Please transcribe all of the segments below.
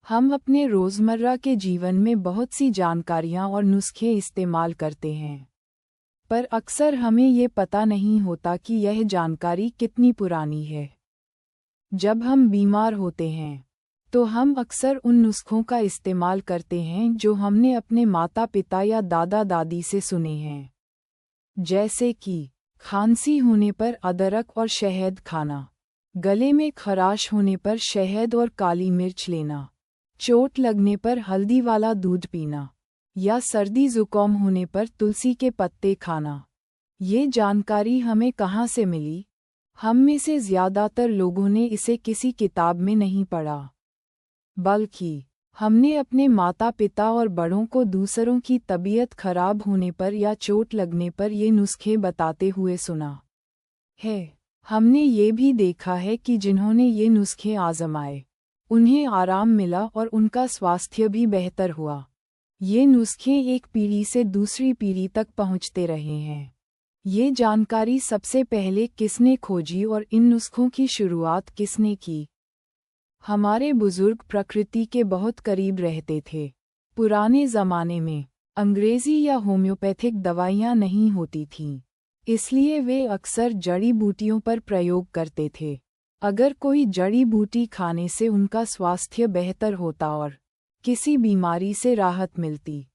हम अपने रोज़मर्रा के जीवन में बहुत सी जानकारियाँ और नुस्खे इस्तेमाल करते हैं, पर अक्सर हमें ये पता नहीं होता कि यह जानकारी कितनी पुरानी है। जब हम बीमार होते हैं, तो हम अक्सर उन नुस्खों का इस्तेमाल करते हैं जो हमने अपने माता पिता या दादा दादी से सुने हैं। जैसे कि खांसी होने पर अदरक और शहद खाना, गले में खराश होने पर शहद और काली मिर्च लेना, चोट लगने पर हल्दी वाला दूध पीना, या सर्दी जुकाम होने पर तुलसी के पत्ते खाना। ये जानकारी हमें कहाँ से मिली? हम में से ज़्यादातर लोगों ने इसे किसी किताब में नहीं पढ़ा, बल्कि हमने अपने माता पिता और बड़ों को दूसरों की तबीयत खराब होने पर या चोट लगने पर ये नुस्खे बताते हुए सुना है। हमने ये भी देखा है कि जिन्होंने ये नुस्खे आजमाए, उन्हें आराम मिला और उनका स्वास्थ्य भी बेहतर हुआ। ये नुस्खे एक पीढ़ी से दूसरी पीढ़ी तक पहुंचते रहे हैं। ये जानकारी सबसे पहले किसने खोजी और इन नुस्खों की शुरुआत किसने की? हमारे बुजुर्ग प्रकृति के बहुत करीब रहते थे। पुराने ज़माने में अंग्रेज़ी या होम्योपैथिक दवाइयाँ नहीं होती थीं, इसलिए वे अक्सर जड़ी बूटियों पर प्रयोग करते थे। अगर कोई जड़ी बूटी खाने से उनका स्वास्थ्य बेहतर होता और किसी बीमारी से राहत मिलती,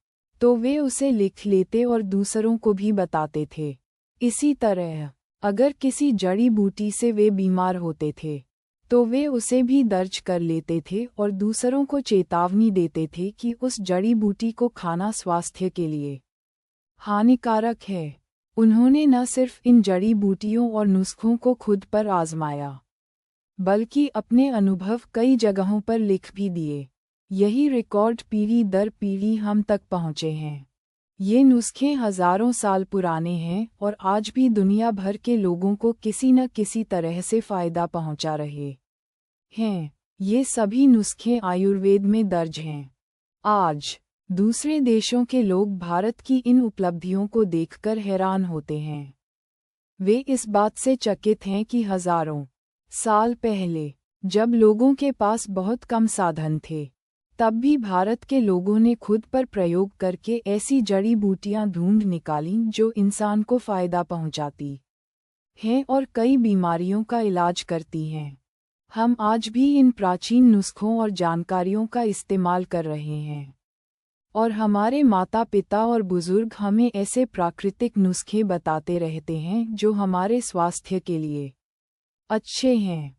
तो वे उसे लिख लेते और दूसरों को भी बताते थे। इसी तरह, अगर किसी जड़ी बूटी से वे बीमार होते थे, तो वे उसे भी दर्ज कर लेते थे और दूसरों को चेतावनी देते थे कि उस जड़ी बूटी को खाना स्वास्थ्य के लिए हानिकारक है। उन्होंने न सिर्फ इन जड़ी बूटियों और नुस्खों को खुद पर आजमाया, बल्कि अपने अनुभव कई जगहों पर लिख भी दिए। यही रिकॉर्ड पीढ़ी दर पीढ़ी हम तक पहुँचे हैं। ये नुस्खे हज़ारों साल पुराने हैं और आज भी दुनिया भर के लोगों को किसी न किसी तरह से फ़ायदा पहुंचा रहे हैं। ये सभी नुस्खे आयुर्वेद में दर्ज हैं। आज दूसरे देशों के लोग भारत की इन उपलब्धियों को देखकर हैरान होते हैं। वे इस बात से चकित हैं कि हज़ारों साल पहले, जब लोगों के पास बहुत कम साधन थे, तब भी भारत के लोगों ने खुद पर प्रयोग करके ऐसी जड़ी बूटियां ढूंढ निकालीं जो इंसान को फ़ायदा पहुंचाती हैं और कई बीमारियों का इलाज करती हैं। हम आज भी इन प्राचीन नुस्खों और जानकारियों का इस्तेमाल कर रहे हैं, और हमारे माता पिता और बुज़ुर्ग हमें ऐसे प्राकृतिक नुस्खे बताते रहते हैं जो हमारे स्वास्थ्य के लिए अच्छे हैं।